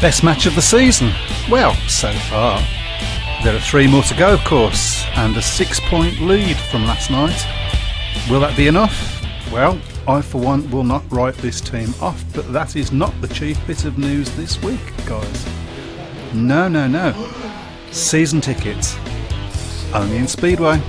Best match of the season? Well, so far. There are 3 more to go, of course, and a 6-point lead from last night. Will that be enough? Well, I for one will not write this team off, but that is not the chief bit of news this week, guys. No. Season tickets. Only in Speedway.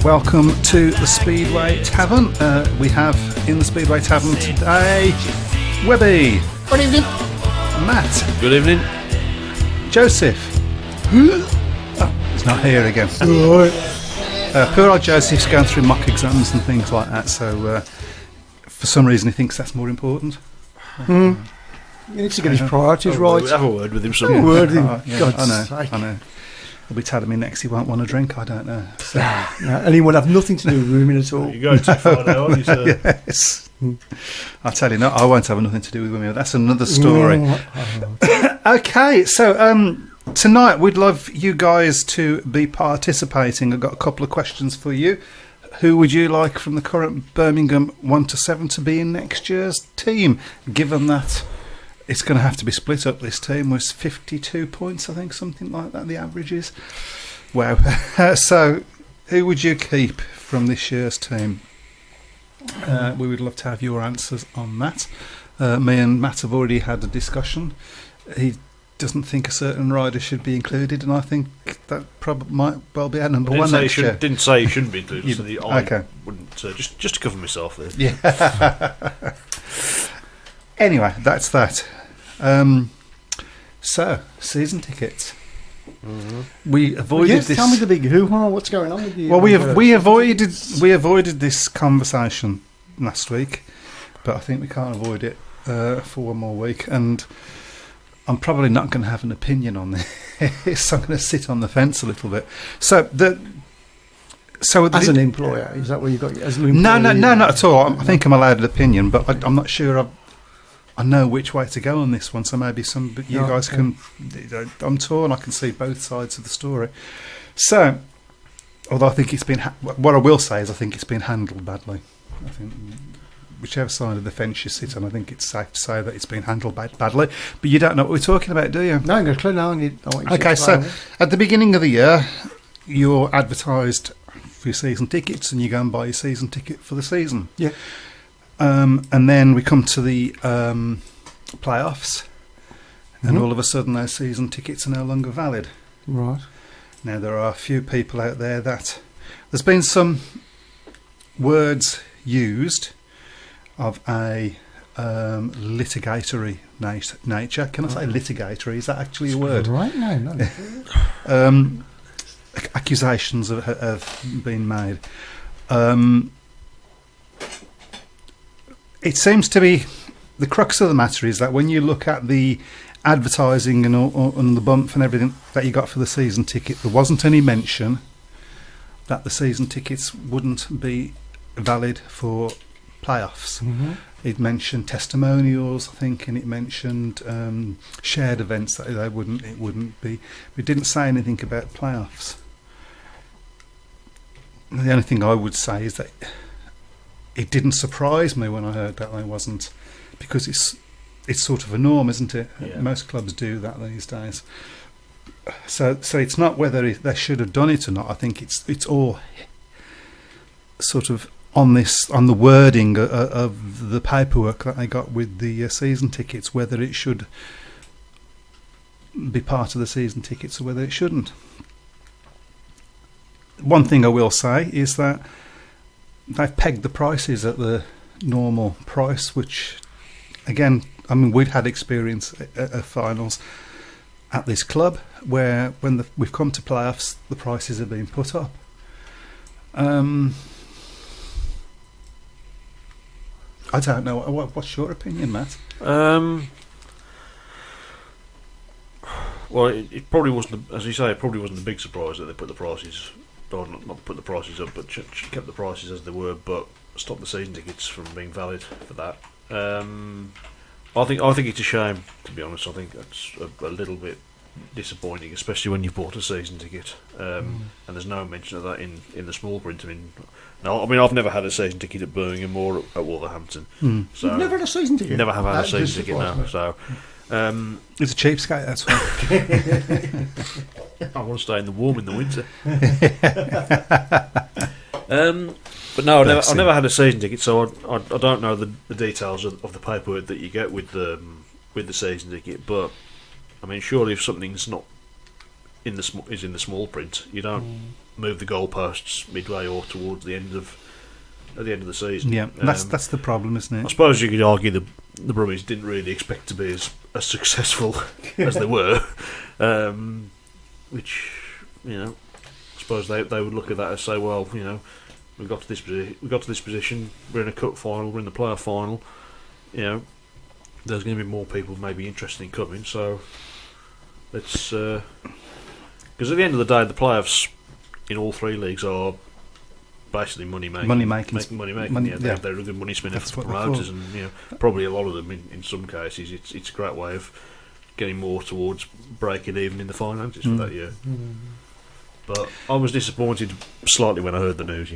Welcome to the Speedway Tavern. We have in the Speedway Tavern today Webby. Good evening. Matt. Good evening. Joseph. He's not here again. Poor old Joseph's going through mock exams and things like that, so for some reason he thinks that's more important. He needs to get his priorities right. Have a word with him Have a word with him. I know. He'll be telling me next he won't want to drink, I don't know. So. And he will have nothing to do with women at all. You're going too far now, aren't you, sir? Yes. I'll tell you, no, I won't have nothing to do with women. That's another story. Okay, so tonight we'd love you guys to be participating. I've got a couple of questions for you. Who would you like from the current Birmingham 1 to 7 to be in next year's team, given that it's going to have to be split up? This team was 52 points, I think, something like that, the average is. Wow. So, who would you keep from this year's team? We would love to have your answers on that. Me and Matt have already had a discussion. He doesn't think a certain rider should be included, and I think that probably might well be our number one next year. Didn't say he shouldn't be included, so okay. Wouldn't, just to cover myself there. Yeah. Anyway, that's that. So, season tickets. Mm-hmm. We avoided this. Tell me the big hoo-ha. What's going on with you? Well, we avoided this conversation last week, but I think we can't avoid it for one more week. And I'm probably not going to have an opinion on this. I'm going to sit on the fence a little bit. So as an employer, is that what you got? As an employee? No, not at all. I think I'm allowed an opinion, but I'm not sure I know which way to go on this one. So maybe you guys can. I'm torn. I can see both sides of the story. So, although I think it's been, what I will say is I think it's been handled badly. I think whichever side of the fence you sit on, I think it's safe to say that it's been handled badly. But you don't know what we're talking about, do you? No, I'm clear now. Okay, so at the beginning of the year, you're advertised for your season tickets, and you go and buy your season ticket for the season. Yeah. And then we come to the playoffs, and all of a sudden those season tickets are no longer valid. Right. Now, there are a few people out there that there's been some words used of a litigatory nature. Can I say litigatory? Is that actually a word? Right, no. Accusations have been made. It seems to be the crux of the matter is that when you look at the advertising and the bump and everything that you got for the season ticket, there wasn't any mention that the season tickets wouldn't be valid for playoffs. Mm-hmm. It mentioned testimonials, I think, and it mentioned shared events that it wouldn't be. It didn't say anything about playoffs. The only thing I would say is that it didn't surprise me when I heard that they wasn't, because it's sort of a norm, isn't it? Yeah. Most clubs do that these days. So it's not whether they should have done it or not. I think it's all sort of on the wording of the paperwork that they got with the season tickets, whether it should be part of the season tickets or whether it shouldn't. One thing I will say is that they've pegged the prices at the normal price, which, again, I mean, we've had experience at finals at this club where when we've come to playoffs, the prices have been put up. I don't know. What's your opinion, Matt? Well, it probably wasn't, as you say, it probably wasn't a big surprise that they put the prices, or not put the prices up, but kept the prices as they were, but stopped the season tickets from being valid for that. I think it's a shame, to be honest. I think that's a little bit disappointing, especially when you've bought a season ticket, and there's no mention of that in the small print. I mean, I've never had a season ticket at Birmingham or at Wolverhampton. So you've never had a season ticket? Never have had a season ticket now. So it's a cheapskate, that's why. I want to stay in the warm in the winter. But no, I've never had a season ticket, so I don't know the details of the paperwork that you get with the season ticket. But I mean, surely if something's not in the small print, you don't move the goalposts midway or towards the end of the season. Yeah, that's the problem, isn't it? I suppose you could argue the Brummies didn't really expect to be as successful as they were, which, I suppose they would look at that and say, well, we got to this position, we're in a cup final, we're in the playoff final, there's going to be more people maybe interested in coming, so let's, because at the end of the day, the playoffs in all three leagues are basically money making. They're a good money spinner for the promoters, and probably a lot of them in some cases it's a great way of getting more towards breaking even in the finances for that year. But I was disappointed slightly when I heard the news.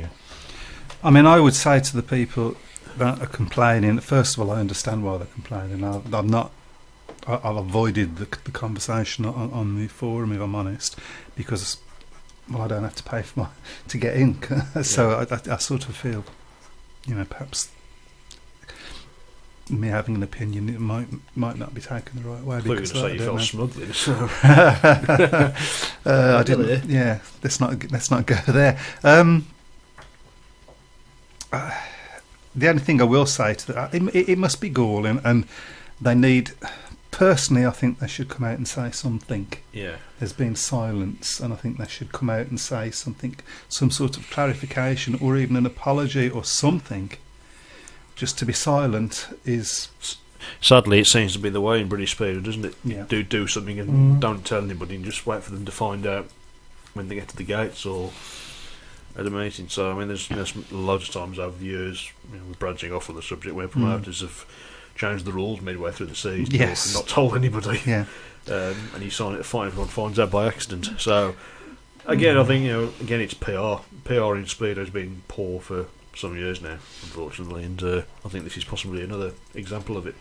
I mean, I would say to the people that are complaining, first of all, I understand why they're complaining. I've avoided the conversation on the forum, if I'm honest, because I don't have to pay to get in. So I sort of feel, perhaps me having an opinion, it might not be taken the right way. I thought you were going to say you felt smugly. So. I didn't. Yeah, let's not go there. The only thing I will say to that, it must be galling, and they need. Personally, I think they should come out and say something. Yeah. There's been silence, and I think they should come out and say something, some sort of clarification, or even an apology, or something. Just to be silent is. Sadly, it seems to be the way in British Speedway, doesn't it? Yeah. Do something and don't tell anybody, and just wait for them to find out when they get to the gates or at a meeting. So I mean, there's loads of times over the years, we're branching off on the subject where promoters have changed the rules midway through the season, yes, and not told anybody. Yeah. And you sign it, fine, everyone finds out by accident. So again, I think again it's PR. PR in Speedo has been poor for some years now, unfortunately, and I think this is possibly another example of it.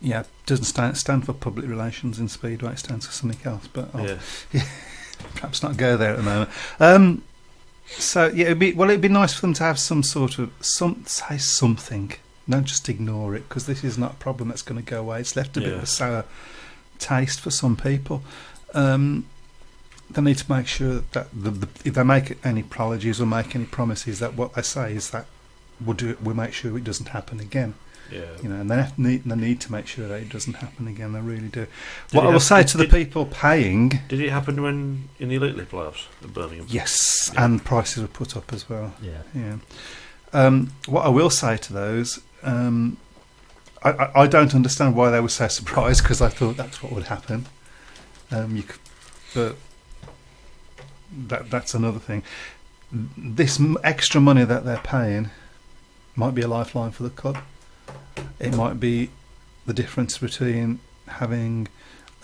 Yeah, doesn't stand for public relations in Speedway. It stands for something else, but perhaps not go there at the moment. So yeah, it'd be nice for them to have some sort of say something. Don't just ignore it, because this is not a problem that's going to go away. It's left a bit of a sour taste for some people. They need to make sure that if they make any apologies or make any promises, that what they say is that we'll make sure it doesn't happen again. Yeah. And they need to make sure that it doesn't happen again. They really do. What I will say to the people paying. Did it happen when in the Elite League playoffs at Birmingham? Yes, and prices were put up as well. Yeah. What I will say to those. I don't understand why they were so surprised, because I thought that's what would happen. But that's another thing. This extra money that they're paying might be a lifeline for the club. It might be the difference between having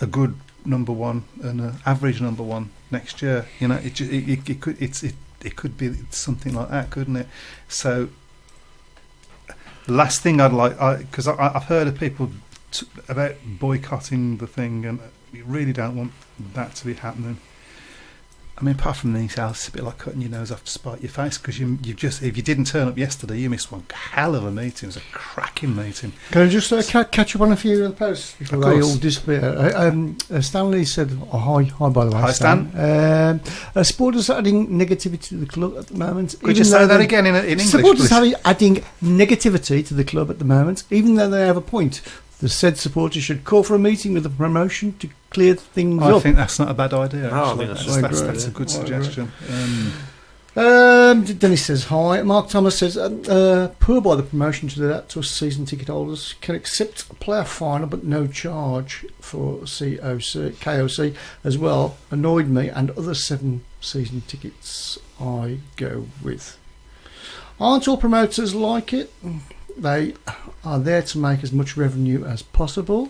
a good number one and an average number one next year. It could be something like that, couldn't it? So. The last thing I'd like, because I've heard of people about boycotting the thing, and we really don't want that to be happening. I mean, apart from anything else, it's a bit like cutting your nose off to spite your face, because you just, if you didn't turn up yesterday, you missed one hell of a meeting. It was a cracking meeting. Can I just catch up on a few of the posts before they all disappear? Stanley said, hi by the way. Hi, Stan. Supporters are adding negativity to the club at the moment. Could you say that again in English, supporters please? are adding negativity to the club at the moment, even though they have a point. The said supporters should call for a meeting with the promotion to clear things up. I think that's not a bad idea. No, I think That's a good suggestion. Dennis says hi. Mark Thomas says poor by the promotion to do that to us season ticket holders. Can accept a player final but no charge for KOC as well. Annoyed me and other 7 season tickets I go with. Aren't all promoters like it? They are there to make as much revenue as possible.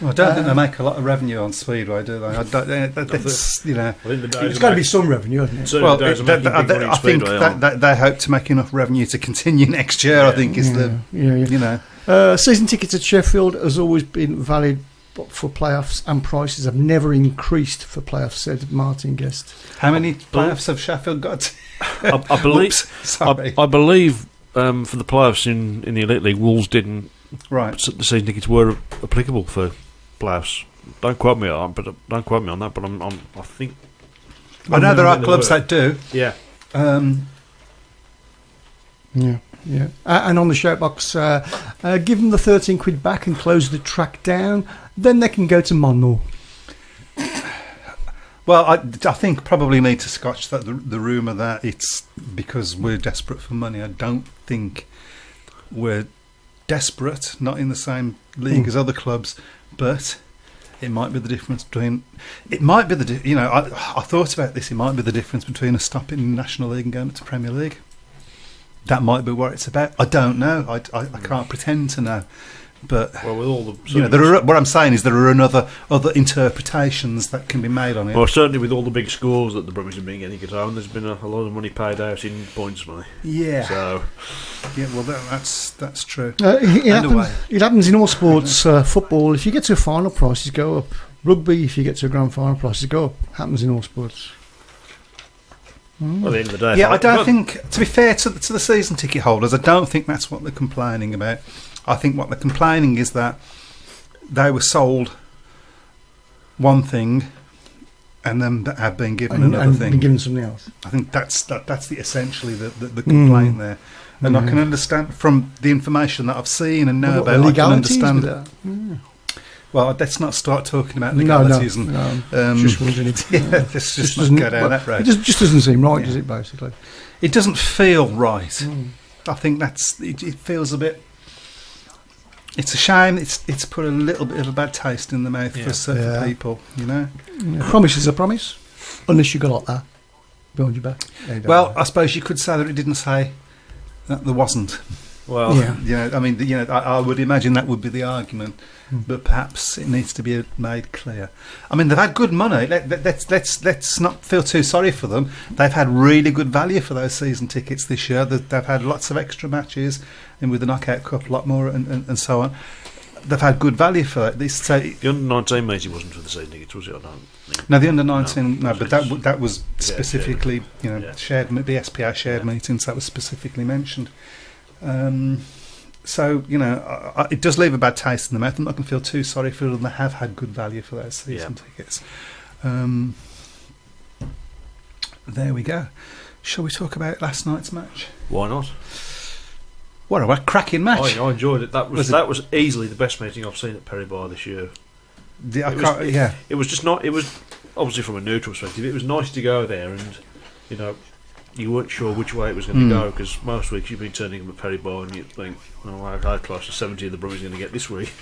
Well, I don't think they make a lot of revenue on Speedway, do they? That's, you know, It's got to be some revenue, hasn't it? well, I think that they hope to make enough revenue to continue next year. I think is you know, season tickets at Sheffield has always been valid for playoffs, and prices have never increased for playoffs, said Martin Guest. How many playoffs have Sheffield got? I believe. Oops, sorry. I believe for the playoffs in the Elite League, Wolves didn't. Right. The season tickets were applicable for playoffs. Don't quote me on that. But I think. I know there are clubs that do. Yeah. Yeah. And on the shout box, give them the 13 quid back and close the track down. Then they can go to Monmouth. Well, I think probably need to scotch that the rumour that it's because we're desperate for money. I don't think we're desperate, not in the same league as other clubs, but it might be the difference between. It might be I thought about this. It might be the difference between us stopping in the National League and going to Premier League. That might be what it's about. I don't know. I can't pretend to know. But well, with all the what I'm saying is there are other interpretations that can be made on it. Well, certainly with all the big scores that the Brummies have been getting at home, there's been a lot of money paid out in points money. Yeah. So well, that's true. It happens in all sports. Football, if you get to a final, prices go up. Rugby, if you get to a grand final, prices go up. Happens in all sports. Well, at the end of the day, yeah, I don't think. To be fair to the season ticket holders, I don't think that's what they're complaining about. I think what they're complaining is that they were sold one thing and then have been given another thing. Been given something else. I think that's essentially the complaint there. And I can understand from the information that I've seen and know about. I can understand. Well, let's not start talking about legalities. No. Just wondering. Let's just not go down that road. It just doesn't seem right, does it? Basically, it doesn't feel right. I think it feels a bit. It's a shame. It's put a little bit of a bad taste in the mouth for certain people. You know, promise is a promise, unless you go like that behind your back. Well, I suppose you could say that it didn't say that there wasn't. Well, I mean, I would imagine that would be the argument, but perhaps it needs to be made clear. I mean, they've had good money. Let's not feel too sorry for them. They've had really good value for those season tickets this year. They've had lots of extra matches, and with the Knockout Cup, a lot more, and so on. They've had good value for that. The under-19 meeting wasn't for the season tickets, was it? I don't think. No, the under-19, but that was specifically, shared. The SPA shared meetings. That was specifically mentioned. So it does leave a bad taste in the mouth. I'm not going to feel too sorry for them. They have had good value for those season tickets. There we go. Shall we talk about last night's match? Why not? What a cracking match! I enjoyed it. That was easily the best meeting I've seen at Perry Bar this year. It was just not. It was obviously from a neutral perspective. It was nice to go there, and you weren't sure which way it was going to go, because most weeks you've been turning up at Perry Bar and you think, how close to 70 of the Brummies going to get this week?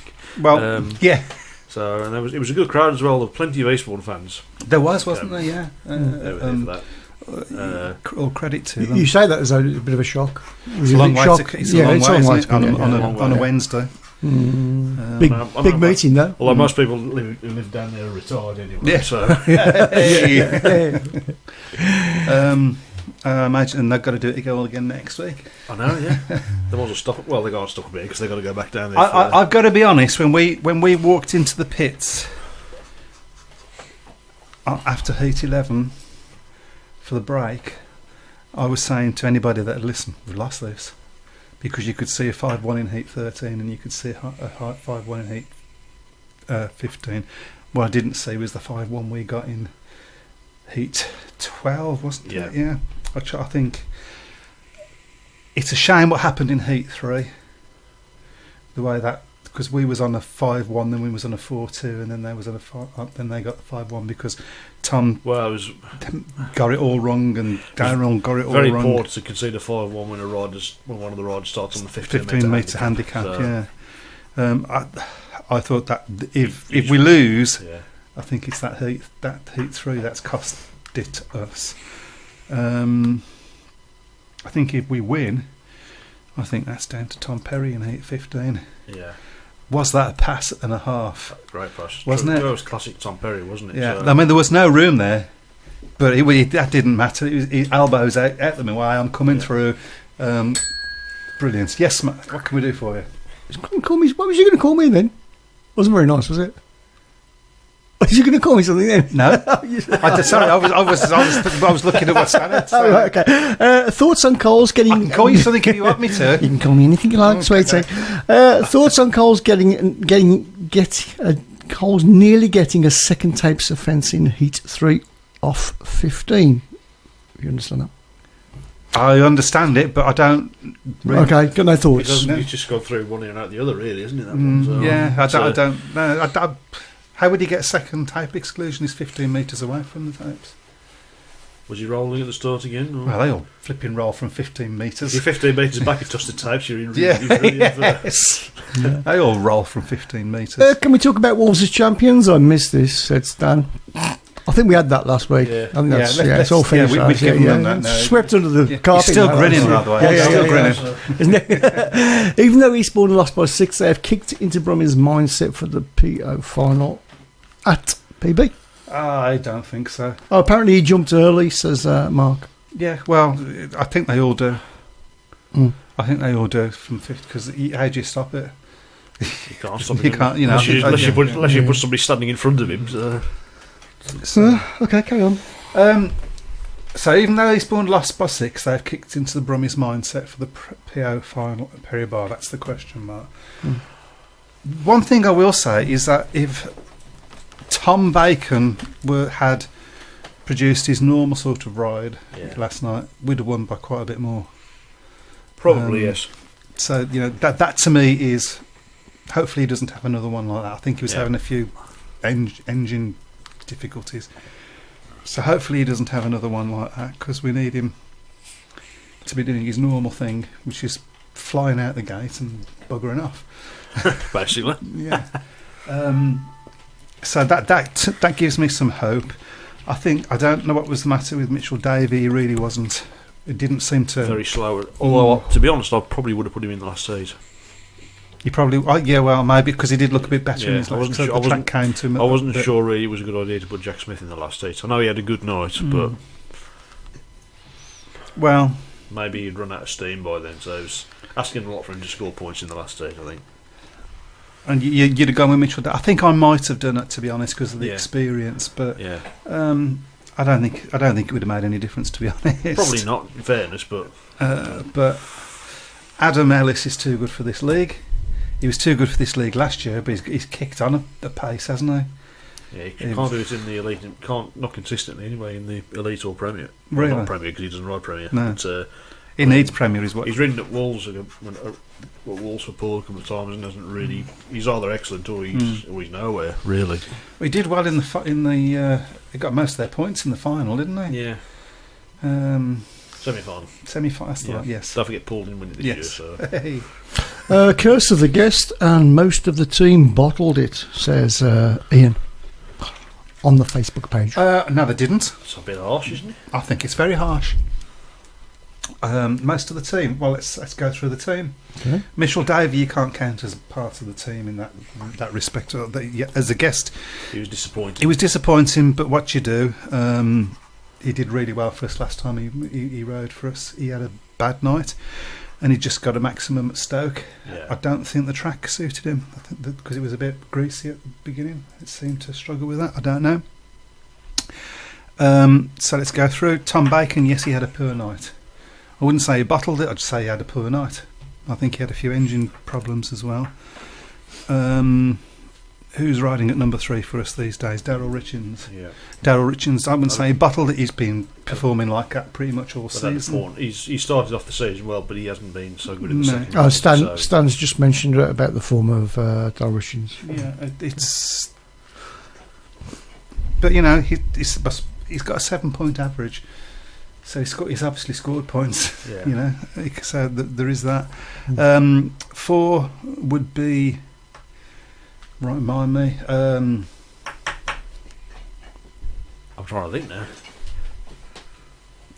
Well, yeah. So, and it was a good crowd as well. There were plenty of Eastbourne fans. There wasn't there? Yeah. They were there for that. All credit to them. You say that as a bit of a shock. It's a long way on a Wednesday. Big meeting though. Although most people who live down there are retired anyway. Yeah. So. I imagine they've got to do it again next week. I know, yeah. They might as well stop. Well, they can't stop a bit because they've got to go back down there. I've got to be honest. When we walked into the pits after Heat 11, for the break, I was saying to anybody that listen, we've lost this, because you could see a 5-1 in heat 13 and you could see a 5-1 in heat 15. What I didn't see was the 5-1 we got in heat 12, wasn't it? Yeah. I think it's a shame what happened in heat 3. The way that, because we was on a 5-1, then we was on a 4-2, and then they was on a then they got the 5-1 because Tom got it all wrong and Darryl got it all wrong. Very poor to concede a 5-1 when one of the riders starts on the 15 metre handicap. Yeah. I thought that if we lose, I think it's that heat 3 that's cost it us. I think if we win, I think that's down to Tom Perry in heat 15. Yeah. Was that a pass and a half? Great pass, wasn't it? It was classic Tom Perry, wasn't it? Yeah. I mean, there was no room there, but that didn't matter. It was his elbows out the way. I'm coming through. Brilliant. Yes, what can we do for you? Call me. What was you going to call me then? Wasn't very nice, was it? Was you going to call me something then? No. Sorry, I was looking at what's happening. So. Oh, right, okay. Thoughts on Coles getting... I can call you something if you want me to. You can call me anything you like, sweetie. Thoughts on Coles Coles nearly getting a second tapes offence in heat 3 off 15. You understand that? I understand it, but I don't. Really. Okay, got no thoughts. He's just gone through one ear and out the other, really, isn't it? That one, so, yeah, I don't know. How would he get a second tape exclusion? He's 15 metres away from the tapes. Was he rolling at the start again? Or? Well, they all flipping roll from 15 metres. You're 15 metres back at Dusted Tapes, you're in really yes. They all roll from 15 metres. Can we talk about Wolves as champions? I missed this, said Stan. I think we had that last week. Yeah. I think that's it's all yeah, finished. we've given them that now. Swept under the carpet. He's still grinning, by the way. Yeah, Still grinning. Isn't it? Even though Eastbourne lost by 6, they have kicked into Brummie's mindset for the PO final at PB. I don't think so. Oh, apparently he jumped early, says Mark. Yeah, well, I think they all do. I think they all do from 50, because how do you stop it? You can't stop it. You can't, unless you put somebody standing in front of him. Okay, carry on. So even though Eastbourne lost by 6, they've kicked into the Brummie's mindset for the PO final at Perry Bar. That's the question mark. One thing I will say is that if Tom Bacon had produced his normal sort of ride last night, we'd have won by quite a bit more. Probably, yes. So, that to me is... Hopefully he doesn't have another one like that. I think he was having a few engine difficulties. So hopefully he doesn't have another one like that, because we need him to be doing his normal thing, which is flying out the gate and buggering off. Basically. Yeah. So that gives me some hope. I don't know what was the matter with Mitchell Davey. He really wasn't. It didn't seem to... Very slow. Although, to be honest, I probably would have put him in the last stage. You probably... well, maybe, because he did look a bit better in his last stage. The track came to him. I wasn't sure really it was a good idea to put Jack Smith in the last stage. I know he had a good night, but... Well... Maybe he'd run out of steam by then, so it was asking a lot for him to score points in the last stage, I think. And you'd have gone with Mitchell. I think I might have done it, to be honest, because of the experience. But I don't think it would have made any difference, to be honest. Probably not, in fairness, but Adam Ellis is too good for this league. He was too good for this league last year, but he's kicked on a pace, hasn't he? Yeah, he can't do it in the elite. Not consistently anyway in the elite or Premier. Really? Well, not Premier because he doesn't ride Premier. No. But, he needs Premier, is what he's ridden at Wolves. Wolves for Paul a couple of times and hasn't really. He's either excellent or he's nowhere really. Well, he did well in the. He got most of their points in the final, didn't he? Yeah. Semi-final. Semi-final. Yes. Don't forget Paul didn't win it this year. So. Hey. Curse of the guest, and most of the team bottled it, says Ian on the Facebook page. No, they didn't. It's a bit harsh, isn't it? I think it's very harsh. Most of the team. Well, let's go through the team. Okay. Mitchell Davey, you can't count as part of the team in that respect. As a guest, he was disappointing. He was disappointing, but what you do, he did really well for us last time he rode for us. He had a bad night, and he just got a maximum at Stoke. Yeah. I don't think the track suited him. I think because it was a bit greasy at the beginning, it seemed to struggle with that. I don't know. So let's go through. Tom Bacon, yes, he had a poor night. I wouldn't say he bottled it, I'd say he had a poor night. I think he had a few engine problems as well. Who's riding at number 3 for us these days? Daryl Richards. Yeah. Daryl Richards, I wouldn't say he bottled it, he's been performing like that pretty much all But season. he started off the season well, but he hasn't been so good in the second Oh, half, Stan's just mentioned about the form of Daryl Richards. Yeah, it's... But, you know, he's got a 7-point average. So he's obviously scored points, Yeah. you know. So there is that. 4 would be... Right, remind me. I'm trying to think now.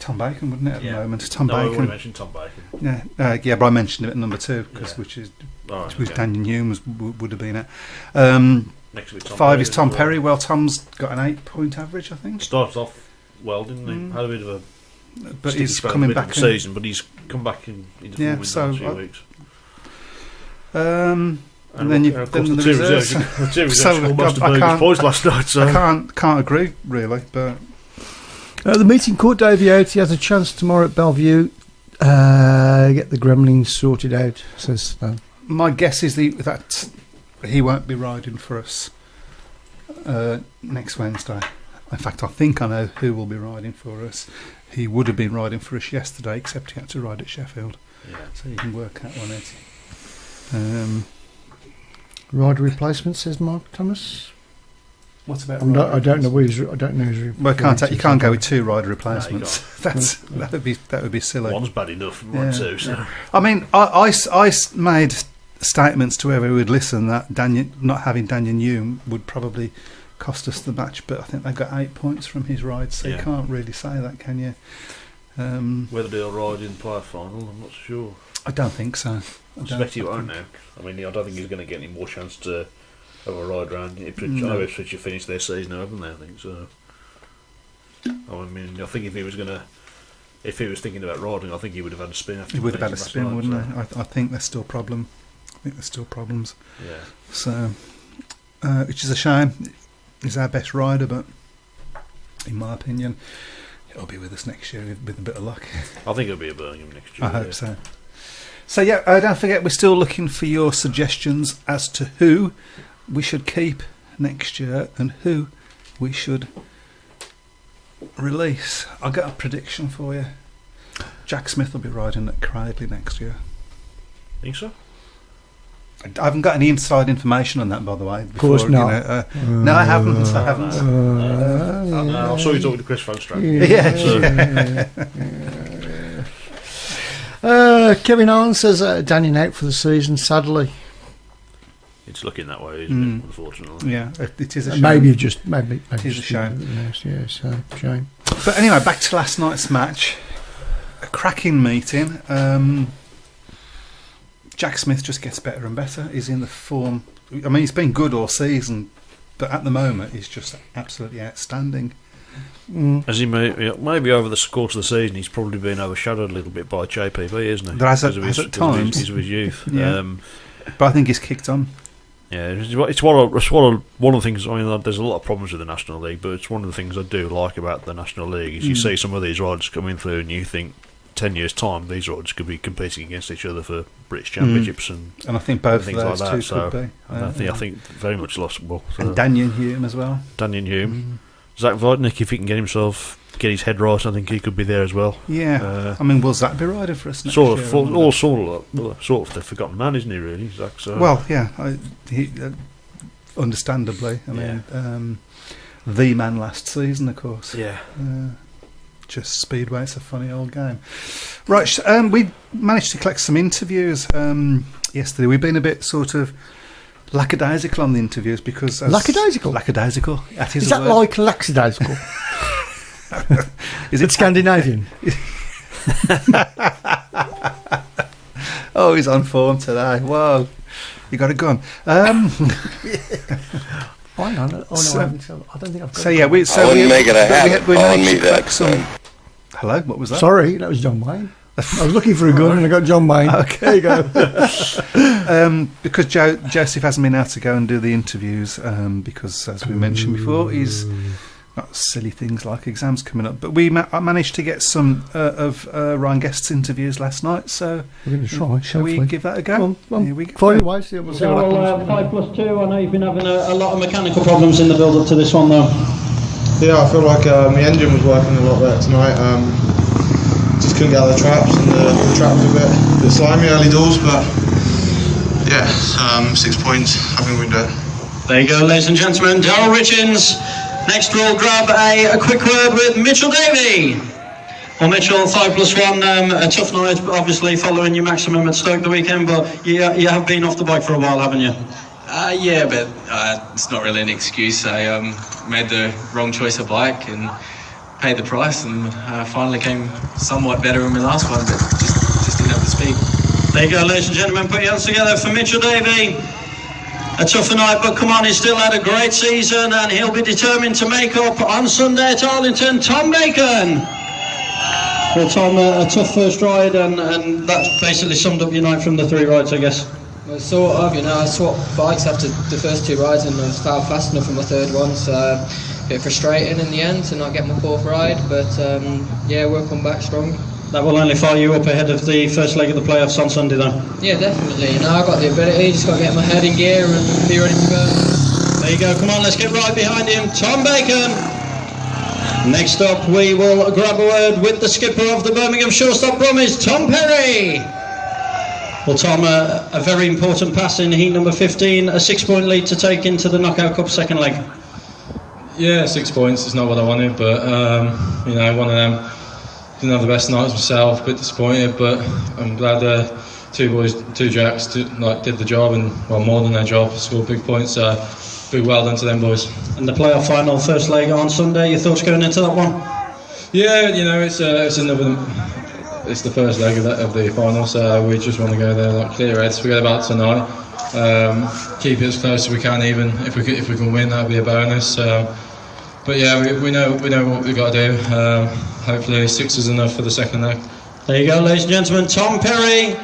Tom Bacon, wouldn't it, at the Yeah. moment? Tom No, I Bacon. already mentioned Tom Bacon. Yeah, but I mentioned it at number 2, which is All right, which okay. Daniel Hume would have been at. Next to it, Tom 5 Perry is as Tom well. Perry. Well, Tom's got an 8-point average, I think. Started off well, didn't he? Had a bit of a But sticky he's spell coming at the back. end of the season, but he's come back in the Yeah, form in the so last few weeks. And then of course, then the the two reserves. reserves So, almost I a can't- points last night. So I can't agree really, but The meeting caught Davey out. He has a chance tomorrow at Bellevue. Get the gremlins sorted out, says Stan. my guess is that he won't be riding for us next Wednesday. In fact, I think I know who will be riding for us. He would have been riding for us yesterday, except he had to ride at Sheffield. yeah. So you can work that one out. Rider replacement, says Mark Thomas. What about? I don't know who's. I don't know who's. Well, you can't go with 2 rider replacements. No, that would be silly. One's bad enough, and Yeah, one too. So. yeah. I mean, I made statements to whoever would listen that not having Daniel Hume would probably cost us the match, but I think they got 8 points from his ride, so you Yeah. can't really say that, can you? Whether they'll ride in player final, I'm not sure. I don't think so. I suspect he won't now. I mean, I don't think he's going to get any more chance to have a ride round Ipswich. No. I know Ipswich have finished their season, haven't they? I think so. I mean, I think if he was thinking about riding, I think he would have had a spin after. He would have had a last spin, night, wouldn't so. he? I think there's still problems. Yeah. So, which is a shame. He's our best rider, but in my opinion, he'll be with us next year with a bit of luck. I think it'll be a Birmingham next year. I hope so. So yeah, don't forget we're still looking for your suggestions as to who we should keep next year and who we should release. I've got a prediction for you. Jack Smith will be riding at Cradley next year. Think so? I haven't got any inside information on that, by the way. Of course not. No, I haven't. I haven't. I saw you talking to Chris Van Straat. Yeah. Kevin Arn says Daniel out for the season, sadly. It's looking that way, isn't it? Unfortunately. Yeah, it is a shame. Maybe It is a just shame. Yeah, so shame. But anyway, back to last night's match. A cracking meeting. Jack Smith just gets better and better. He's in the form. I mean, he's been good all season, but at the moment, he's just absolutely outstanding. As he maybe over the course of the season, he's probably been overshadowed a little bit by JPP, isn't he? There has at Because of times. because of his youth. Yeah. But I think he's kicked on. Yeah, it's one of the things. I mean, there's a lot of problems with the National League, but it's one of the things I do like about the National League is you see some of these riders coming through, and you think 10 years' time these riders could be competing against each other for British Championships and I think both of things those like that. two So could be. I think very much possible. So. And Daniel Hume as well. Daniel Hume, Zach Vodnik, if he can get his head right, I think he could be there as well. Yeah, I mean, will Zach be riding for us next Sort year? of, sort of the forgotten man, isn't he? Really, Zach. So. Well, yeah, understandably. I mean, the man last season, of course. yeah. Just Speedway, it's a funny old game. Right, we managed to collect some interviews yesterday. We've been a bit sort of lackadaisical on the interviews because... Lackadaisical? Lackadaisical. That Is a that word. like lackadaisical? Is It's Scandinavian. Oh, he's on form today. Whoa. You got a gun. Hang on. Oh, no, So- I haven't. I don't think I've got So it. yeah, we make it a habit we calling managed me to collect that. some. Hello, what was that? Sorry, that was John Wayne. I was looking for a gun and I got John Wayne. Okay. There you go. Because Joseph hasn't been able to go and do the interviews because, as we mentioned before, he's Not silly things like exams coming up. But we managed to get some of Ryan Guest's interviews last night, so we're going to try. Shall we give that a go? Here we go. We'll see what happens. 5+2. I know you've been having a lot of mechanical problems in the build-up to this one, though. Yeah, I feel like my engine was working a lot better tonight. Just couldn't get out of the traps, and the trap was a bit slimy early doors, but yeah, 6 points. I think we can do it. There you go, ladies and gentlemen. Darryl Richins. Next we'll grab a quick word with Mitchell Davey. Well, Mitchell, 5+1, a tough night, obviously, following your maximum at Stoke the weekend, but you have been off the bike for a while, haven't you? Yeah, but it's not really an excuse. I made the wrong choice of bike and paid the price, and finally came somewhat better in my last one, but just didn't have the speed. There you go, ladies and gentlemen. Put your hands together for Mitchell Davey. A tougher night, but come on, he's still had a great season, and he'll be determined to make up on Sunday at Arlington. Tom Bacon. Well, Tom, a tough first ride, and that basically summed up your night from the 3 rides, I guess. Well, sort of, I swapped bikes after the first 2 rides and I started fast enough for my 3rd one, so a bit frustrating in the end to not get my 4th ride, but yeah, we'll come back strong. That will only fire you up ahead of the first leg of the playoffs on Sunday, though. Yeah, definitely. I've got the ability, just got to get my head in gear and be ready to go. There you go. Come on, let's get right behind him. Tom Bacon. Next up, we will grab a word with the skipper of the Birmingham Shortstop Brummies, Tom Perry. Well, Tom, a very important pass in heat number 15, a 6-point lead to take into the Knockout Cup second leg. Yeah, 6 points is not what I wanted, but one of them. Didn't have the best nights myself, a bit disappointed, but I'm glad 2 Jacks did the job, and more than their job, scored big points. Big well done to them boys. And the playoff final, first leg on Sunday. Your thoughts going into that one? Yeah, it's the first leg of the final, so we just want to go there clear heads. Forget about tonight. Keep it as close as we can. Even if we can win, that'd be a bonus. But yeah, we know what we've got to do. Hopefully 6 is enough for the second leg. There you go, ladies and gentlemen. Tom Perry.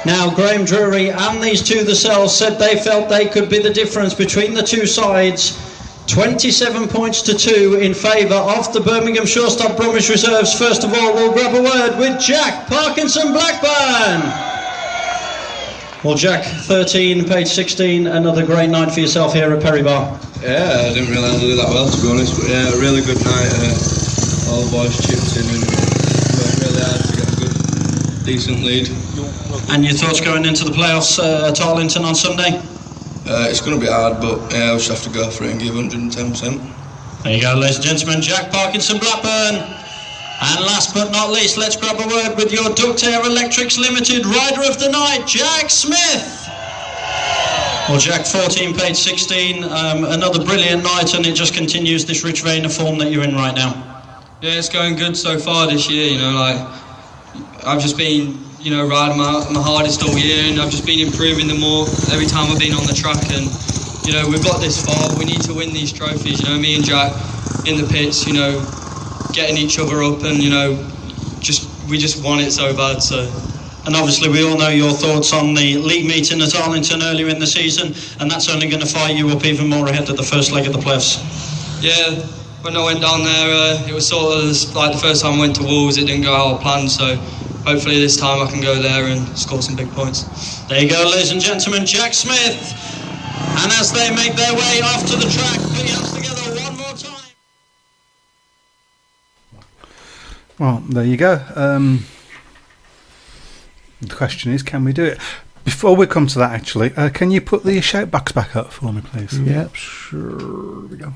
Now, Graham Drury and these two themselves said they felt they could be the difference between the two sides. 27 points to 2 in favour of the Birmingham Shortstop Brummies reserves. First of all, we'll grab a word with Jack Parkinson Blackburn. Well, Jack, 13, page 16, another great night for yourself here at Perry Bar. Yeah, I didn't really handle it that well, to be honest, but yeah, a really good night. All the boys chipped in and worked really hard to get a good, decent lead. And your thoughts going into the playoffs at Arlington on Sunday? It's going to be hard, but yeah, I'll just have to go for it and give 110%. There you go, ladies and gentlemen, Jack Parkinson Blackburn. And last but not least, let's grab a word with your Ductair Electrics Limited Rider of the Night, Jack Smith. Well, Jack, 14, page 16, another brilliant night, and it just continues this rich vein of form that you're in right now. Yeah, it's going good so far this year, I've just been, riding my hardest all year, and I've just been improving more every time I've been on the track, and, we've got this far, we need to win these trophies, me and Jack in the pits, getting each other up, and, we just want it so bad, so... And obviously we all know your thoughts on the league meeting at Arlington earlier in the season, and that's only going to fire you up even more ahead of the first leg of the playoffs. Yeah, when I went down there, it was sort of like the first time I went to Wolves, it didn't go how I planned, so hopefully this time I can go there and score some big points. There you go, ladies and gentlemen, Jack Smith. And as they make their way off to the track, put your hands together one more time. Well, there you go. The question is, can we do it? Before we come to that, actually, can you put the shout box back up for me, please? Yep, sure. Here we go.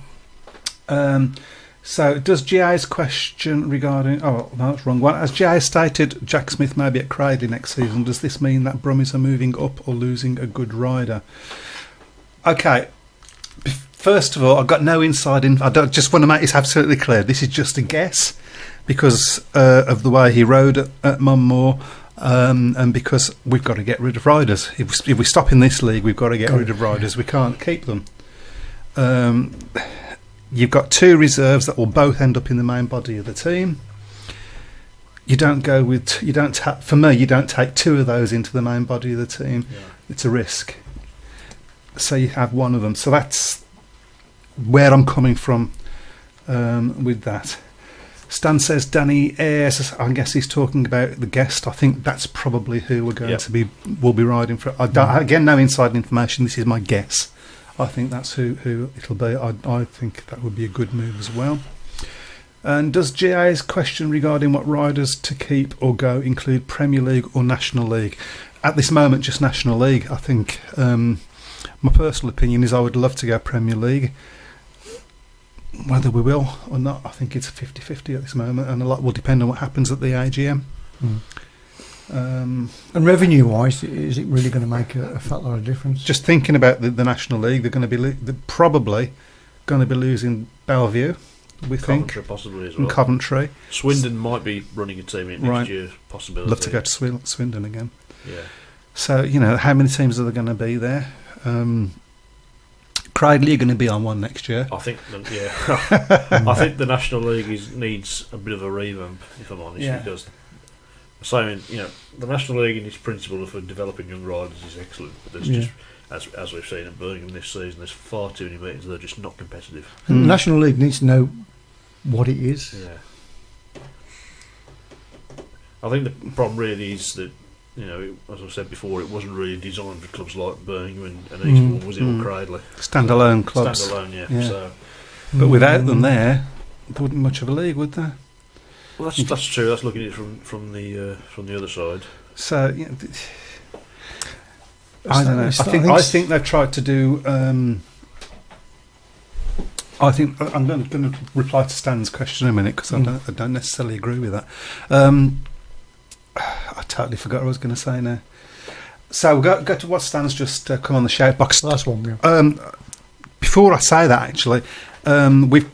So, does GI's question regarding... Oh, no, that's the wrong one. As GI stated, Jack Smith may be at Cradley next season. Does this mean that Brummies are moving up or losing a good rider? Okay. First of all, I've got no inside info. I just want to make this absolutely clear. This is just a guess because of the way he rode at Munmore. And because we've got to get rid of riders. If we stop in this league, we've got to get rid of riders. We can't keep them. You've got 2 reserves that will both end up in the main body of the team. You don't go with... for me, you don't take 2 of those into the main body of the team. Yeah. It's a risk. So you have one of them. So that's where I'm coming from with that. Stan says Danny Ayres. I guess he's talking about the guest. I think that's probably who we're going to be. We'll be riding for. Again, no inside information. This is my guess. I think that's who it'll be. I think that would be a good move as well. And does GA's question regarding what riders to keep or go include Premier League or National League? At this moment, just National League. I think my personal opinion is I would love to go Premier League. Whether we will or not, I think it's 50-50 at this moment, and a lot will depend on what happens at the AGM. And revenue-wise, is it really going to make a fat lot of difference? Just thinking about the National League, they're going to be they're probably going to be losing Bellevue, we Coventry think, possibly as well. and Coventry. Swindon might be running a team in next year, possibility. Love to go to Swindon again. Yeah. So how many teams are there going to be there? Cradley are going to be on one next year. I think, I think the National League needs a bit of a revamp, if I'm honest, because the National League in its principle for developing young riders is excellent, but there's just, as we've seen at Birmingham this season, there's far too many meetings that are just not competitive. The National League needs to know what it is. Yeah. I think the problem really is that, as I said before, it wasn't really designed for clubs like Birmingham and Eastbourne, was it, or Cradley? Standalone clubs. Standalone, yeah. So, but without them there wouldn't be much of a league, would there? Well, that's true. That's looking at it from the other side. So I don't know. I think they've tried to do. I think I'm going to reply to Stan's question in a minute because I don't necessarily agree with that. I totally forgot what I was going to say now. So we'll go to what Stan's just come on the shout box. Last one. Before I say that, actually, we've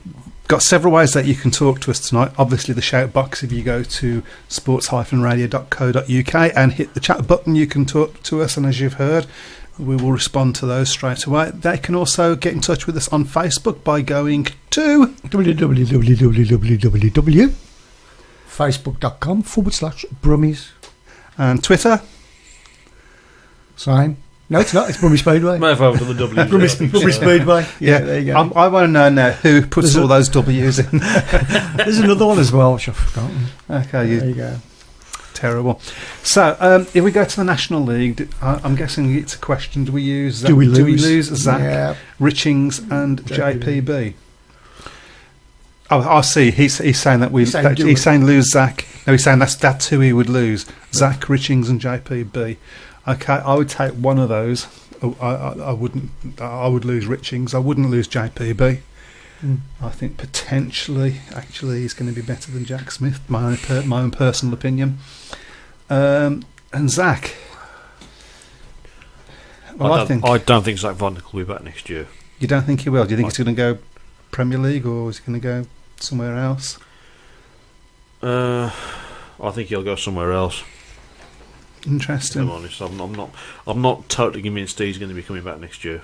got several ways that you can talk to us tonight. Obviously, the shout box, if you go to sports-radio.co.uk and hit the chat button, you can talk to us, and as you've heard, we will respond to those straight away. They can also get in touch with us on Facebook by going to www.facebook.com/Brummies. And Twitter. Same. No, it's not. It's Brummie Speedway. May have over to the W. Brummie Speedway. Yeah, there you go. I want to know now who puts all those W's in. There's another one as well, which I've forgotten. Okay, there you go. Terrible. So, if we go to the National League, I'm guessing it's a question: do we lose Zach, Richings, and JPB? Oh, I see. He's saying that he's saying lose Zach. No, he's saying that's who he would lose: Zach, Richings, and JPB. Okay, I would take one of those. I wouldn't. I would lose Richings. I wouldn't lose JPB. I think potentially, actually, he's going to be better than Jack Smith. My own personal opinion. And Zach. Well, I don't think Zach Vonnick will be back next year. You don't think he will? Do you think he's going to go Premier League or is he going to go somewhere else? I think he'll go somewhere else. Interesting. I'm honest. I'm not totally convinced he's going to be coming back next year.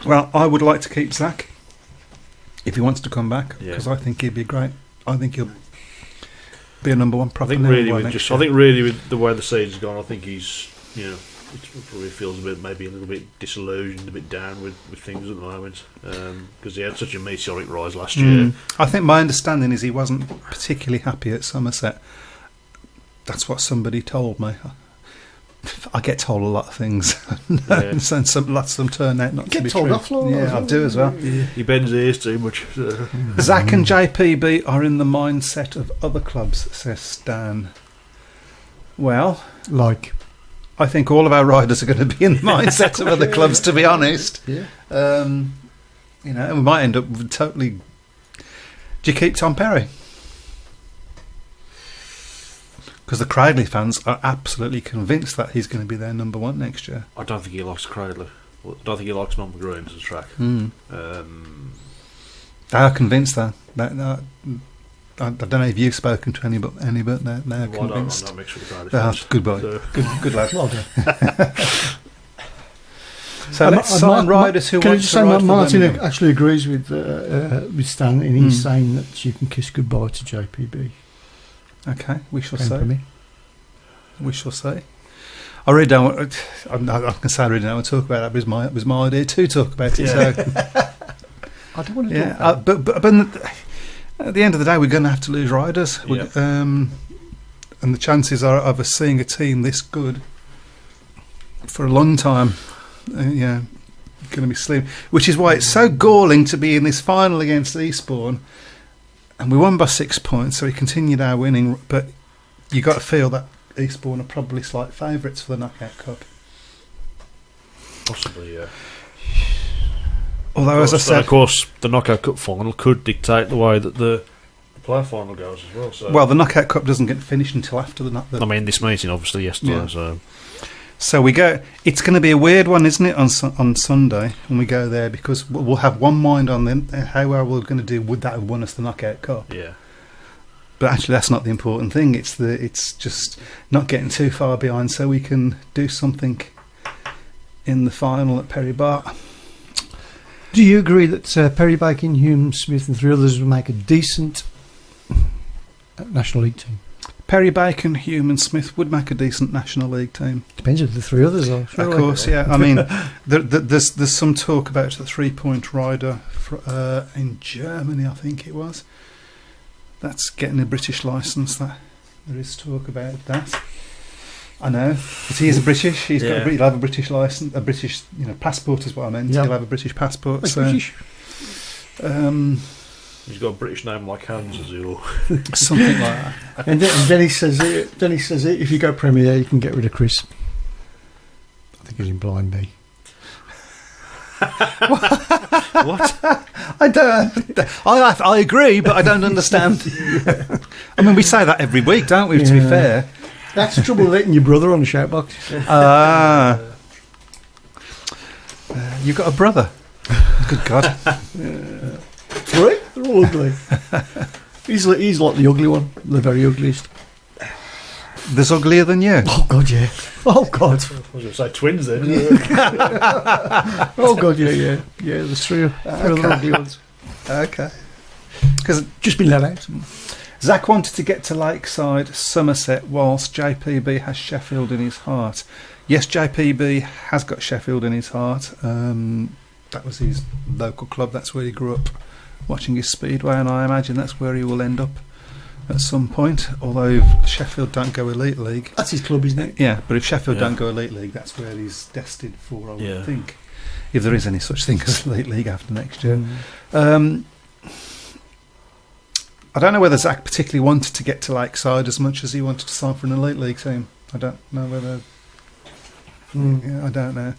Well, I would like to keep Zach if he wants to come back because I think he'd be great. I think he'll be a number one proper. I think really with the way the season's gone, I think he's it probably feels maybe a little bit disillusioned, a bit down with things at the moment because he had such a meteoric rise last year. I think my understanding is he wasn't particularly happy at Somerset. That's what somebody told me. I get told a lot of things, and some turn out not to be true. Get told off, I do as well. He bends his ears too much. Zach and JPB are in the mindset of other clubs, says Stan. Well, I think all of our riders are going to be in the mindset of other clubs, to be honest. Yeah. And we might end up with totally. Do you keep Tom Perry? Because the Cradley fans are absolutely convinced that he's going to be their number one next year. I don't think he likes Cradley. I don't think he likes Mount Green as a track. They are convinced that. I don't know if you've spoken to any, but they're convinced. I'm not mixed with the Cradley fans. Good boy. So. Good lad. Well done. So let's sign riders who want to ride for Martin Birmingham. actually agrees with Stan, and he's saying that you can kiss goodbye to JPB. Okay, we shall see. We shall see. I really don't. I can say I really don't want to talk about that. It was my idea to talk about it. So I don't want to Yeah, talk about but at the end of the day, we're going to have to lose riders. And the chances are of us seeing a team this good for a long time, going to be slim. Which is why it's so galling to be in this final against Eastbourne. And we won by 6 points, so we continued our winning. But you got to feel that Eastbourne are probably slight favourites for the Knockout Cup. Possibly, yeah. Although, as I said, of course, the Knockout Cup final could dictate the way that the player final goes as well. So. Well, the Knockout Cup doesn't get finished until after the. I mean, this meeting obviously yesterday. Yeah. So we go. It's going to be a weird one, isn't it, on Sunday when we go there, because we'll have one mind on how well we're going to do. Would that have won us the Knockout Cup? Yeah. But actually, that's not the important thing. It's just not getting too far behind, so we can do something in the final at Perry Bar. Do you agree that Perry Bacon, Hume, Smith and 3 others will make a decent National League team? Perry Bacon, Hume and Smith would make a decent National League team. Depends if the 3 others are. Of course, yeah. I mean, there's some talk about the 3-point rider in Germany, I think it was. That's getting a British licence. That there is talk about that. I know, but he is a British. He'll have a British license, a British passport is what I meant. He'll have a British passport. Like British. He's got a British name like Hans, as well. Something like that. And then he says, if you go Premier, you can get rid of Chris. I think he's implying me. What? I don't. I agree, but I don't understand. I mean, we say that every week, don't we? To be fair. That's the trouble with letting your brother on the shoutbox. You've got a brother. Good God. Right? They're all ugly. He's like the ugly one, the very ugliest. There's uglier than you? Oh, God, yeah. Oh, God. I was going to say twins then. Oh, God, yeah. Yeah, there's 3 other ugly ones. Okay. Because just been let out. Zach wanted to get to Lakeside, Somerset, whilst JPB has Sheffield in his heart. Yes, JPB has got Sheffield in his heart. That was his local club. That's where he grew up watching his Speedway, and I imagine that's where he will end up at some point. Although if Sheffield don't go Elite League... That's his club, isn't it? Yeah, but if Sheffield don't go Elite League, that's where he's destined for, I would think. If there is any such thing as Elite League after next year. I don't know whether Zach particularly wanted to get to Lakeside as much as he wanted to sign for an Elite League team. I don't know whether... I don't know.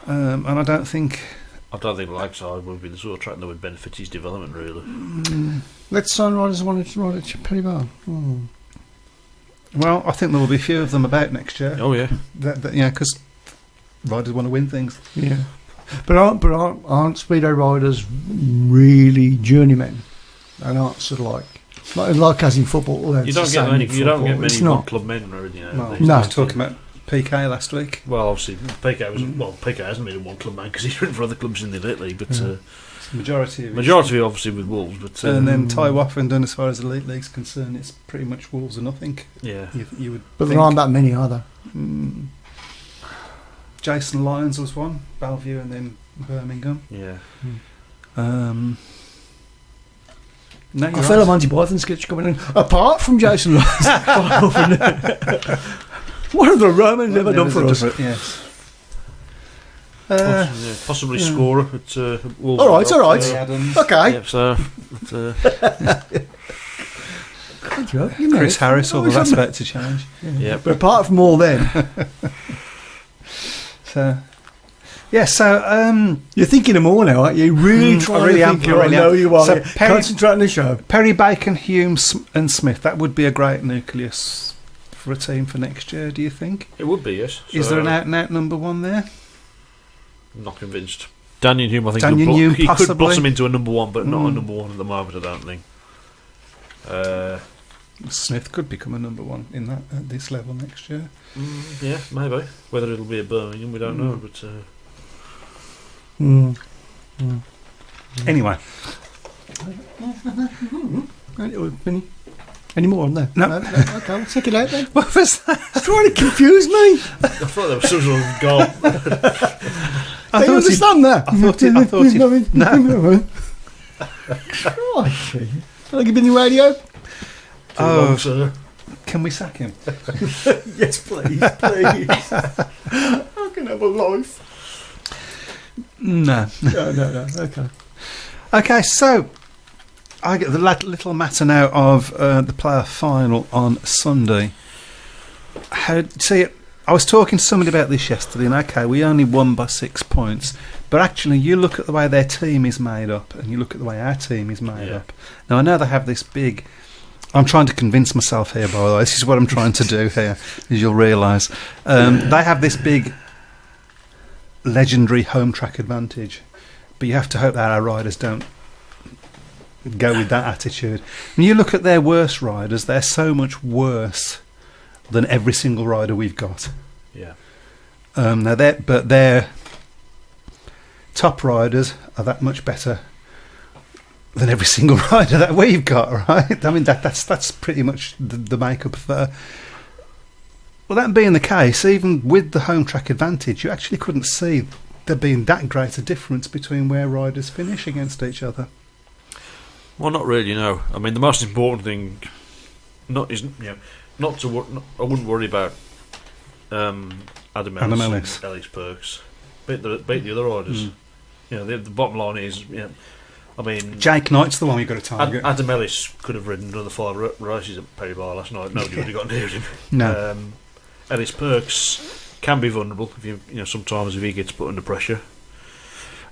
And I don't think Lakeside would be the sort of track that would benefit his development, really. Let's sign riders who want to ride at Perry Bar. Well, I think there will be a few of them about next year. Oh, yeah. Because riders want to win things. Yeah. But aren't Speedo riders really journeymen? And aren't sort of like as in football. You don't get many one-club men, really. No. I was talking about PK last week. Well, obviously, PK hasn't been a one-club man because he's written for other clubs in the Elite League, but majority of it obviously with Wolves. But and then Ty Waffenden, as far as the Elite League's concerned, it's pretty much Wolves or nothing. Yeah, you would. But there aren't that many, are there? Jason Lyons was one, Bellevue, and then Birmingham. Yeah. No, I feel a Monty Python sketch coming in. Apart from Jason Lyons, what have the Romans ever done for us? Yes. Possibly scorer at Wolves. All right. Okay. Yeah, so, Chris Harris, although that's about to change. Yeah. But apart from all them, so you're thinking of more now, aren't you? Really trying to think. I know you are. So concentrate on the show. Perry Bacon, Hume and Smith. That would be a great nucleus for a team for next year. Do you think? It would be, yes. Is there an out-and-out number one there? I'm not convinced. Daniel Hume, I think he could blossom into a number one, but not a number one at the moment, I don't think. Smith could become a number one in that at this level next year. Yeah, maybe. Whether it'll be a Birmingham, we don't know. But anyway, any more on there? No. Okay, I'll check it out then. What was that? It's trying to confuse me. I thought there was some sort of goal. Do you understand that? I thought it. No. Crikey. Can I give you the radio? Oh, can we sack him? Yes, please. I can have a life. No. No. Okay. Okay, so I get the little matter now of the player final on Sunday. I was talking to somebody about this yesterday, and okay, we only won by 6 points, but actually you look at the way their team is made up, and you look at the way our team is made up. Now, I know they have this big... I'm trying to convince myself here, by the way. This is what I'm trying to do here, as you'll realise. They have this big, legendary home track advantage, but you have to hope that our riders don't go with that attitude. When you look at their worst riders, they're so much worse than every single rider we've got. Yeah. Now their top riders are that much better than every single rider that we've got, right? I mean that's pretty much the makeup of. Well, that being the case, even with the home track advantage, you actually couldn't see there being that great a difference between where riders finish against each other. Well, not really. No. I mean, the most important thing, I wouldn't worry about Adam Ellis and Ellis Perks. Beat the other riders. The bottom line is, I mean, Jake Knight's the one we've got to target. Adam Ellis could have ridden another 5 races at Perry Bar last night. Nobody would have got near him. No. Ellis Perks can be vulnerable if sometimes if he gets put under pressure.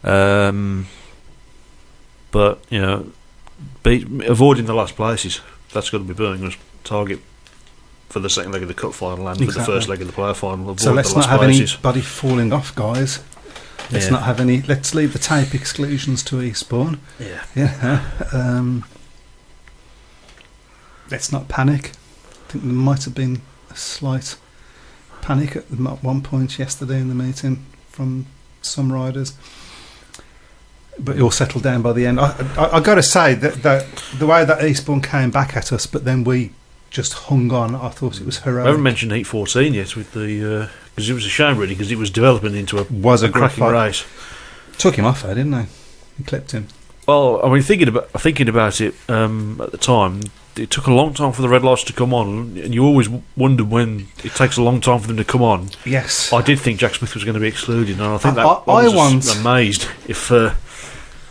But avoiding the last places, that's got to be Birmingham's target for the second leg of the cup final and for the first leg of the player final. Avoid so let's the last not have places. anybody falling off, guys. Let's not have any. Let's leave the tape exclusions to Eastbourne. Let's not panic. I think there might have been a slight panic at one point yesterday in the meeting from some riders, but it all settled down by the end. I got to say that the way that Eastbourne came back at us, but then we just hung on. I thought it was heroic. I haven't mentioned Heat 14 yet with the because it was a shame really because it was developing into a cracking race. Took him off there, didn't they? He clipped him. Well, I mean, thinking about it at the time, it took a long time for the red lights to come on, and you always wonder when it takes a long time for them to come on. Yes, I did think Jack Smith was going to be excluded, and I think I was amazed if.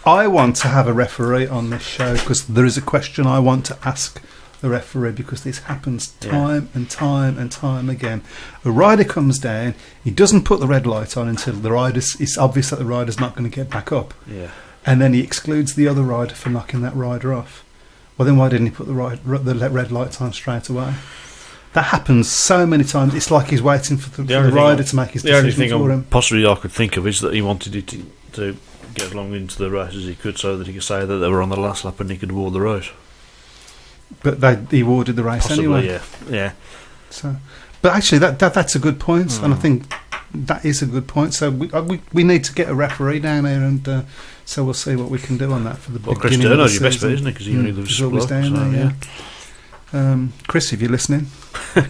I want to have a referee on this show because there is a question I want to ask the referee because this happens time and time and time again. A rider comes down, he doesn't put the red light on until it's obvious that the rider's not going to get back up. Yeah. And then he excludes the other rider for knocking that rider off. Well, then why didn't he put the red lights on straight away? That happens so many times. It's like he's waiting for the rider to make his decision for him. Possibly I could think of is that he wanted it to get as long into the race as he could so that he could say that they were on the last lap and he could award the race. But he awarded the race anyway. Yeah. So, but actually, that's a good point, and I think that is a good point. So we need to get a referee down here, and so we'll see what we can do on that for the beginning of the season. Chris Durno's your best bet, isn't it? Because he only lives always down there. Yeah. Chris, if you're listening,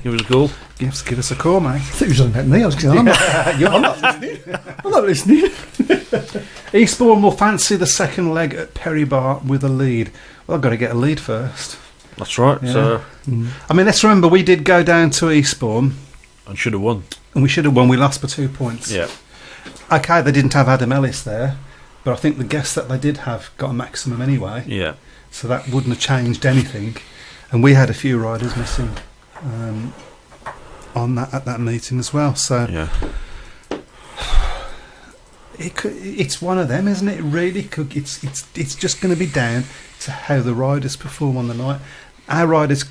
give us a call. Give us a call, mate. I thought you were talking about me. I was going, I'm not listening. I'm not listening. Eastbourne will fancy the second leg at Perry Bar with a lead. Well, I've got to get a lead first. That's right. Yeah. So, I mean, let's remember we did go down to Eastbourne and should have won. And we should have won. We lost by 2 points. Yeah. Okay, they didn't have Adam Ellis there, but I think the guess that they did have got a maximum anyway. Yeah. So that wouldn't have changed anything. And we had a few riders missing on that at that meeting as well. So yeah. It's one of them, isn't it? Really, it's just going to be down to how the riders perform on the night. Our riders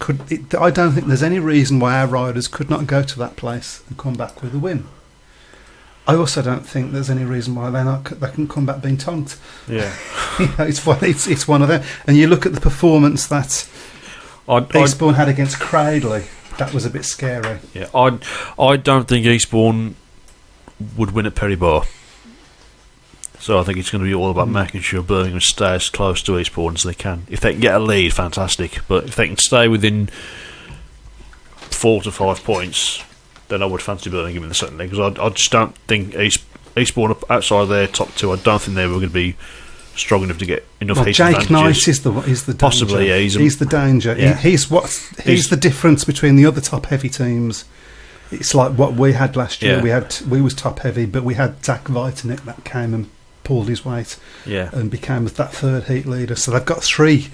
I don't think there's any reason why our riders could not go to that place and come back with a win. I also don't think there's any reason why they can come back being tonked. Yeah, it's one of them. And you look at the performance that Eastbourne had against Cradley. That was a bit scary. Yeah, I don't think Eastbourne would win at Perry Bar. So I think it's going to be all about making sure Birmingham stay as close to Eastbourne as they can. If they can get a lead, fantastic. But if they can stay within 4 to 5 points, then I would fancy Birmingham in the second leg. Because I just don't think Eastbourne up outside their top 2. I don't think they were going to be strong enough to get enough heat Jake advantages. Knight is the danger. Possibly, yeah. He's the danger. Yeah. He's the difference between the other top heavy teams. It's like what we had last year. Yeah. We was top heavy, but we had Zach Vitanek that came and pulled his weight and became that third heat leader. So they've got 3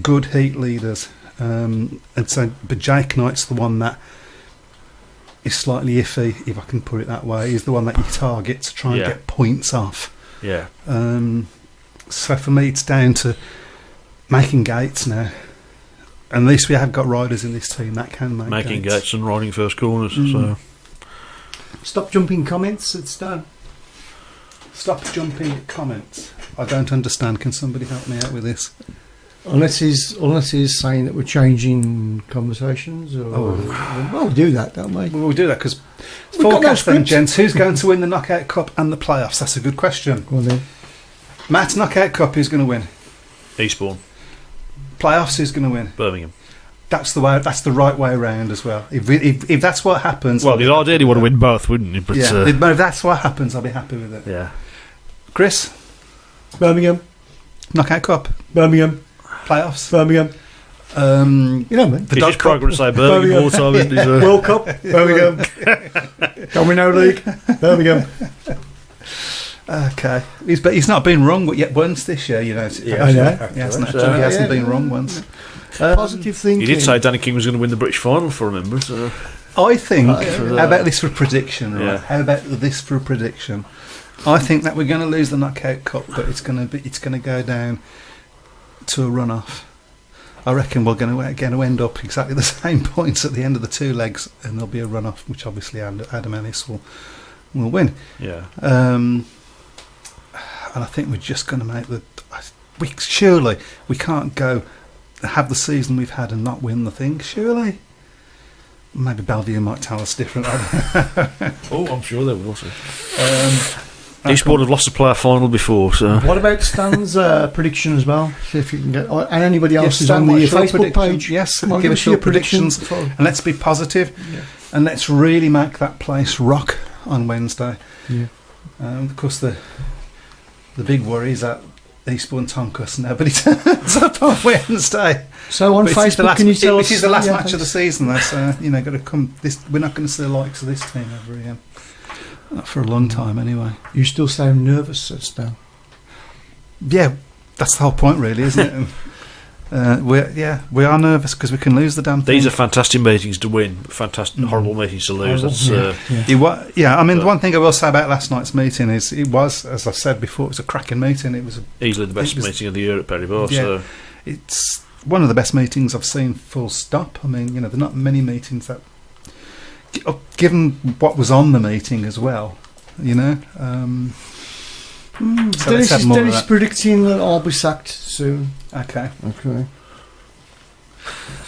good heat leaders, but Jake Knight's the one that is slightly iffy, if I can put it that way. He's the one that you target to try and get points off. Yeah. So for me, it's down to making gates now. At least we have got riders in this team that can making gates and riding first corners. So Stop jumping comments. It's done. Stop jumping comments. I don't understand. Can somebody help me out with this? Unless he's saying that we're changing conversations, or well, we do that, don't we? Well, we do that because forecast then, gents. Who's going to win the Knockout Cup and the playoffs? That's a good question. Go on then. Matt, Knockout Cup, who's going to win? Eastbourne. Playoffs, who's going to win? Birmingham. That's the way. That's the right way around as well. If that's what happens, well, you'd ideally want to win both, wouldn't you? But if that's what happens, I'll be happy with it. Yeah. Chris, Birmingham. Knockout Cup. Birmingham. Playoffs. Birmingham. You know, man. The Dog Cup. Programme to say Birmingham all the time. World Cup. Birmingham. Domino League. Birmingham. Okay, he's not been wrong yet once this year. You know, he hasn't been wrong once. Positive thinking. You did say Danny King was going to win the British final, if I remember. So. I think. How about this for a prediction? Right? Yeah. How about this for a prediction? I think that we're going to lose the Knockout Cup, but it's going to go down to a runoff. I reckon we're going to end up exactly the same points at the end of the 2 legs, and there'll be a runoff, which obviously Adam Ellis will win. Yeah. And I think we're just going to make surely we can't go have the season we've had and not win the thing. Surely, maybe Bellevue might tell us different. I'm sure they will also. Eastbourne have lost a player final before. So what about Stan's prediction as well? See if you can get, and anybody else is on the Facebook page. Yes, give us your predictions, and let's be positive, and let's really make that place rock on Wednesday. Yeah. Of course, the big worry is that Eastbourne Tonkus nobody turns up on Wednesday. So on Facebook, can you tell us? Which is the last match of the season. That's got to come. We're not going to see the likes of this team ever again. Not for a long time, anyway. You still sound nervous, Stan. Yeah, that's the whole point, really, isn't it? We are nervous because we can lose the damn thing. These are fantastic meetings to win, fantastic, horrible meetings to lose. I mean, the one thing I will say about last night's meeting is it was, as I said before, it was a cracking meeting. It was easily the best meeting of the year at Perry Bar. Yeah, so. It's one of the best meetings I've seen. Full stop. I mean, there are not many meetings that, given what was on the meeting as well, So Dennis predicting that I'll be sacked soon. Okay. It's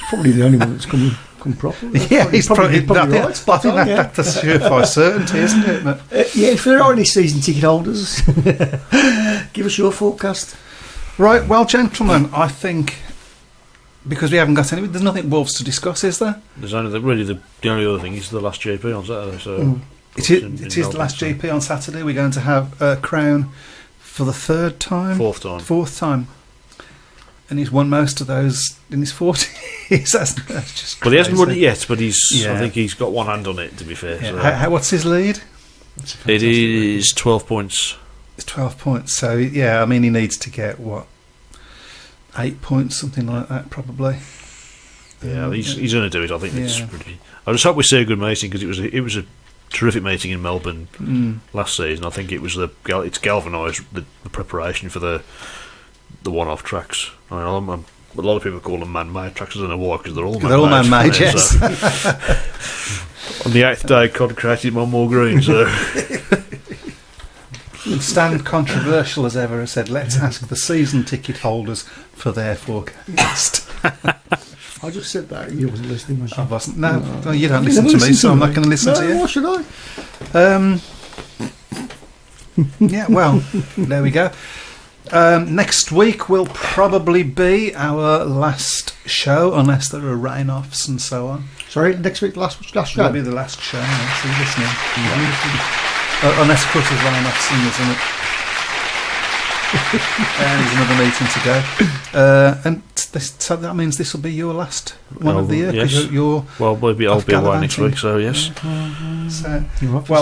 probably the only one that's come properly. Yeah, he's probably right. I think that's a surefire certainty, isn't it? But if there are any season ticket holders, give us your forecast. Right, well, gentlemen, I think because we haven't got any, there's nothing Wolves to discuss, is there? There's only the only other thing is the last GP on Saturday. So it is the last GP on Saturday. We're going to have Crown for the fourth time, and he's won most of those in his 40s. That's just crazy. Well, he hasn't won it yet, but I think he's got one hand on it. To be fair, yeah. What's his lead? It is 12 points. It's 12 points. So I mean, he needs to get 8 points, something like that, probably. Yeah, he's going to do it. I think it's pretty. I just hope we see a good meeting because it was a terrific meeting in Melbourne last season. I think it's galvanised the preparation for the one-off tracks. I mean, a lot of people call them man-made tracks. I don't know why, because they're all man-made. Yes. So. On the 8th day, COD created one more green. So. Stand controversial as ever has said, let's ask the season ticket holders for their forecast. I just said that. You wasn't listening, was you? I wasn't. No, you don't listen to me, so I'm not going to listen to you. Why should I? Yeah, well, there we go. Next week will probably be our last show, unless there are rain-offs and so on. Sorry, next week, last show? Will be the last show. So you're listening. Unless, of course, there's Ryan off singers, isn't it? And there's another meeting to go. And so that means this will be your last one of the year. Yes. You're I'll be away next week, so yes. So,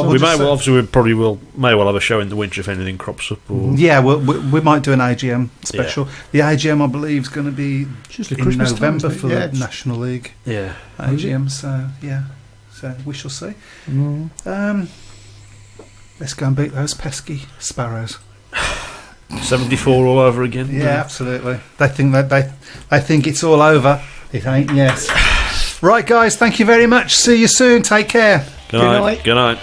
we may well have a show in the winter if anything crops up. Or yeah, we might do an AGM special. Yeah. The AGM, I believe, is going to be in Christmas November time, for the National League. Yeah, AGM. So so we shall see. Let's go and beat those pesky Sparrows. 74 all over again. Yeah, absolutely. They think that they think it's all over. It ain't. Yes. Right, guys. Thank you very much. See you soon. Take care. Good night. Good night.